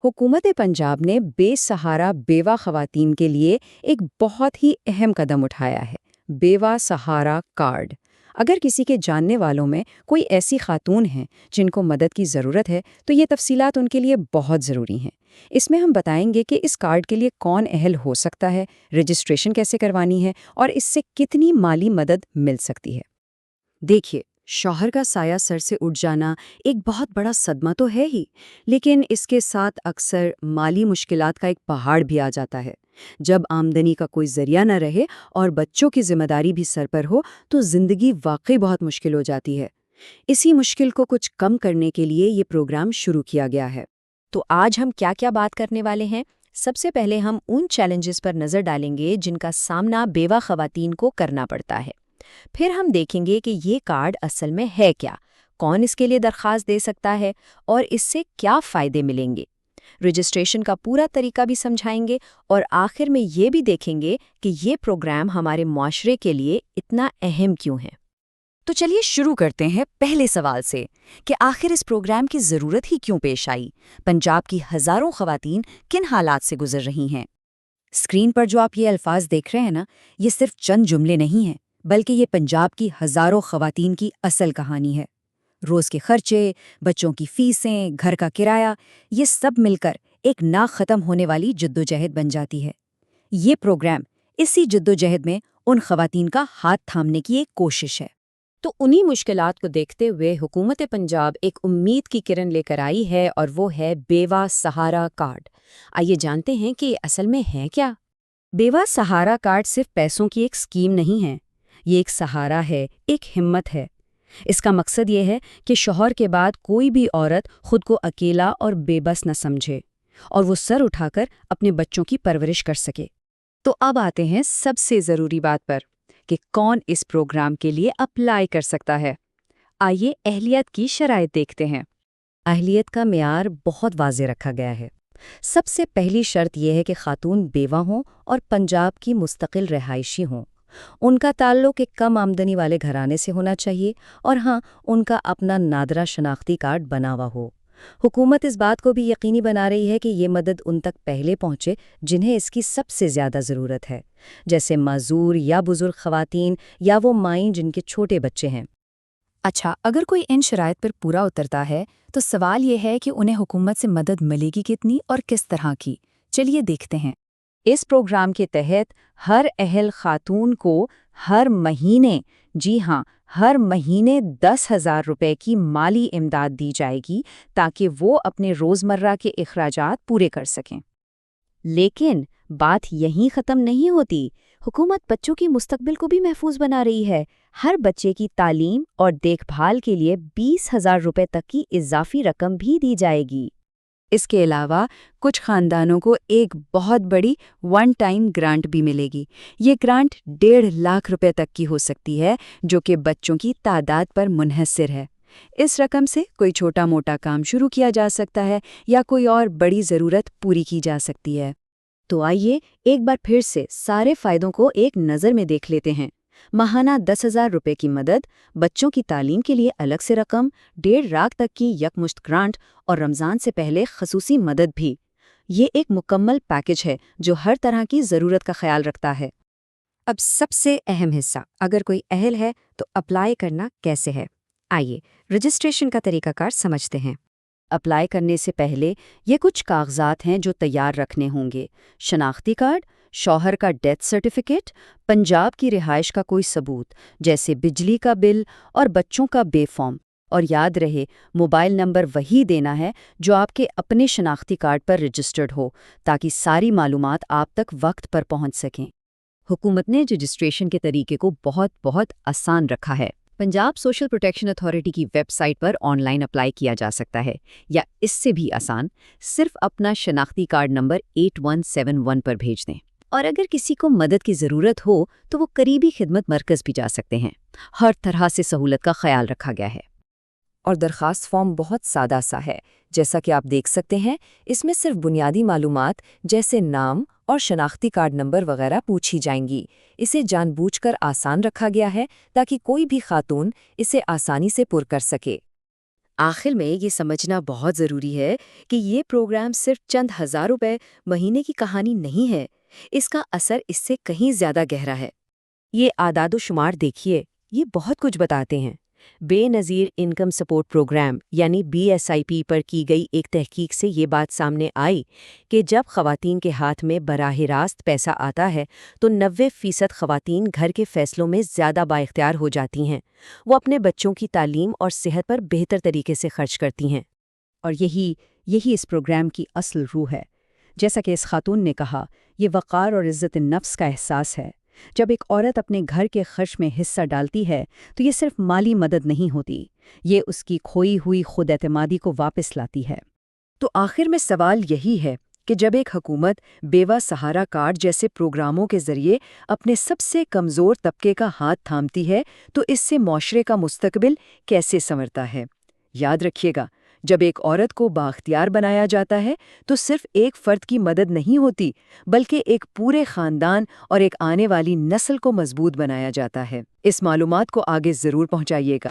हुकूमत पंजाब ने बेसहारा बेवा खवातीन के लिए एक बहुत ही अहम कदम उठाया है। बेवा सहारा कार्ड। अगर किसी के जानने वालों में कोई ऐसी खातून हैं जिनको मदद की ज़रूरत है तो ये तफसीलात उनके लिए बहुत ज़रूरी हैं। इसमें हम बताएंगे कि इस कार्ड के लिए कौन अहल हो सकता है, रजिस्ट्रेशन कैसे करवानी है और इससे कितनी माली मदद मिल सकती है। देखिए, शौहर का साया सर से उठ जाना एक बहुत बड़ा सदमा तो है ही, लेकिन इसके साथ अक्सर माली मुश्किलात का एक पहाड़ भी आ जाता है। जब आमदनी का कोई जरिया न रहे और बच्चों की जिम्मेदारी भी सर पर हो तो जिंदगी वाकई बहुत मुश्किल हो जाती है। इसी मुश्किल को कुछ कम करने के लिए ये प्रोग्राम शुरू किया गया है। तो आज हम क्या क्या बात करने वाले हैं? सबसे पहले हम उन चैलेंजेस पर नज़र डालेंगे जिनका सामना बेवा खवातीन को करना पड़ता है। फिर हम देखेंगे कि ये कार्ड असल में है क्या, कौन इसके लिए दरख्वास्त दे सकता है और इससे क्या फ़ायदे मिलेंगे। रजिस्ट्रेशन का पूरा तरीका भी समझाएंगे और आखिर में ये भी देखेंगे कि ये प्रोग्राम हमारे मुआशरे के लिए इतना अहम क्यों है। तो चलिए शुरू करते हैं पहले सवाल से कि आखिर इस प्रोग्राम की ज़रूरत ही क्यों पेश आई। पंजाब की हज़ारों ख़वातीन किन हालात से गुजर रही हैं। स्क्रीन पर जो आप ये अल्फाज देख रहे हैं ना, ये सिर्फ चंद जुमले नहीं हैं, बल्कि ये पंजाब की हज़ारों ख़वातीन की असल कहानी है। रोज़ के खर्चे, बच्चों की फीसें, घर का किराया, ये सब मिलकर एक ना ख़त्म होने वाली जद्दोजहद बन जाती है। ये प्रोग्राम इसी जद्दोजहद में उन ख़वातीन का हाथ थामने की एक कोशिश है। तो उन्हीं मुश्किलात को देखते हुए हुकूमत पंजाब एक उम्मीद की किरण लेकर आई है और वो है बेवा सहारा कार्ड। आइए जानते हैं कि ये असल में है क्या। बेवा सहारा कार्ड सिर्फ पैसों की एक स्कीम नहीं है, ये एक सहारा है, एक हिम्मत है। इसका मकसद ये है कि शौहर के बाद कोई भी औरत खुद को अकेला और बेबस न समझे और वो सर उठाकर अपने बच्चों की परवरिश कर सके। तो अब आते हैं सबसे ज़रूरी बात पर कि कौन इस प्रोग्राम के लिए अप्लाई कर सकता है। आइए अहलियत की शराइत देखते हैं। अहलियत का मेयार बहुत वाज़े रखा गया है। सबसे पहली शर्त यह है कि खातून बेवा हों और पंजाब की मुस्तकिल रहायशी हों। उनका ताल्लुक एक कम आमदनी वाले घराने से होना चाहिए और हाँ, उनका अपना नादरा शनाख्ती कार्ड बना हुआ हो। हुकूमत इस बात को भी यकीनी बना रही है कि ये मदद उन तक पहले पहुंचे जिन्हें इसकी सबसे ज़्यादा ज़रूरत है, जैसे माजूर या बुजुर्ग खवातीन या वो माईं जिनके छोटे बच्चे हैं। अच्छा, अगर कोई इन शराइत पर पूरा उतरता है तो सवाल ये है कि उन्हें हुकूमत से मदद मिलेगी कितनी और किस तरह की। चलिए देखते हैं। इस प्रोग्राम के तहत हर अहल खातून को हर महीने, जी हाँ, हर महीने 10,000 रुपए की माली इमदाद दी जाएगी ताकि वो अपने रोज़मर्रा के इखराजात पूरे कर सकें। लेकिन बात यहीं ख़त्म नहीं होती। हुकूमत बच्चों की मुस्तकबिल को भी महफूज बना रही है। हर बच्चे की तालीम और देखभाल के लिए 20,000 रुपए तक की इजाफी रकम भी दी जाएगी। इसके अलावा कुछ खानदानों को एक बहुत बड़ी वन टाइम ग्रांट भी मिलेगी। ये ग्रांट 1.5 लाख रुपए तक की हो सकती है, जो कि बच्चों की तादाद पर मुनहसर है। इस रकम से कोई छोटा मोटा काम शुरू किया जा सकता है या कोई और बड़ी ज़रूरत पूरी की जा सकती है। तो आइए एक बार फिर से सारे फ़ायदों को एक नज़र में देख लेते हैं। माहाना 10,000 रुपए की मदद, बच्चों की तालीम के लिए अलग से रकम, 1.5 लाख तक की यकमुश्त ग्रांट और रमज़ान से पहले खसूसी मदद भी। ये एक मुकम्मल पैकेज है जो हर तरह की ज़रूरत का ख्याल रखता है। अब सबसे अहम हिस्सा, अगर कोई अहल है तो अप्लाई करना कैसे है। आइए रजिस्ट्रेशन का तरीकाकार समझते हैं। अप्लाई करने से पहले ये कुछ कागजात हैं जो तैयार रखने होंगे। शनाख्ती कार्ड, शौहर का डेथ सर्टिफिकेट, पंजाब की रिहाइश का कोई सबूत जैसे बिजली का बिल और बच्चों का बे फॉर्म। और याद रहे, मोबाइल नंबर वही देना है जो आपके अपने शनाख्ती कार्ड पर रजिस्टर्ड हो ताकि सारी मालूमात आप तक वक्त पर पहुंच सकें। हुकूमत ने रजिस्ट्रेशन के तरीके को बहुत आसान रखा है। पंजाब सोशल प्रोटेक्शन अथॉरिटी की वेबसाइट पर ऑनलाइन अप्लाई किया जा सकता है, या इससे भी आसान, सिर्फ अपना शनाख्ती कार्ड नंबर 8171 पर भेज दें। और अगर किसी को मदद की ज़रूरत हो तो वो करीबी खिदमत मरकज़ भी जा सकते हैं। हर तरह से सहूलत का ख्याल रखा गया है। और दरख्वास्त फॉर्म बहुत सादा सा है। जैसा कि आप देख सकते हैं, इसमें सिर्फ बुनियादी मालूमात जैसे नाम और शनाख्ती कार्ड नंबर वगैरह पूछी जाएंगी। इसे जानबूझकर आसान रखा गया है ताकि कोई भी खातून इसे आसानी से पुर कर सके। آخر میں یہ سمجھنا بہت ضروری ہے کہ یہ پروگرام صرف چند ہزار روپے مہینے کی کہانی نہیں ہے، اس کا اثر اس سے کہیں زیادہ گہرا ہے۔ یہ اعداد و شمار دیکھیے، یہ بہت کچھ بتاتے ہیں۔ بے نظیر انکم سپورٹ پروگرام یعنی BSIP پر کی گئی ایک تحقیق سے یہ بات سامنے آئی کہ جب خواتین کے ہاتھ میں براہ راست پیسہ آتا ہے تو 90% خواتین گھر کے فیصلوں میں زیادہ بااختیار ہو جاتی ہیں۔ وہ اپنے بچوں کی تعلیم اور صحت پر بہتر طریقے سے خرچ کرتی ہیں۔ اور یہی اس پروگرام کی اصل روح ہے۔ جیسا کہ اس خاتون نے کہا، یہ وقار اور عزت نفس کا احساس ہے۔ جب ایک عورت اپنے گھر کے خرچ میں حصہ ڈالتی ہے تو یہ صرف مالی مدد نہیں ہوتی، یہ اس کی کھوئی ہوئی خود اعتمادی کو واپس لاتی ہے۔ تو آخر میں سوال یہی ہے کہ جب ایک حکومت بیوہ سہارا کارڈ جیسے پروگراموں کے ذریعے اپنے سب سے کمزور طبقے کا ہاتھ تھامتی ہے تو اس سے معاشرے کا مستقبل کیسے سنورتا ہے؟ یاد رکھیے گا، جب ایک عورت کو بااختیار بنایا جاتا ہے تو صرف ایک فرد کی مدد نہیں ہوتی، بلکہ ایک پورے خاندان اور ایک آنے والی نسل کو مضبوط بنایا جاتا ہے۔ اس معلومات کو آگے ضرور پہنچائیے گا۔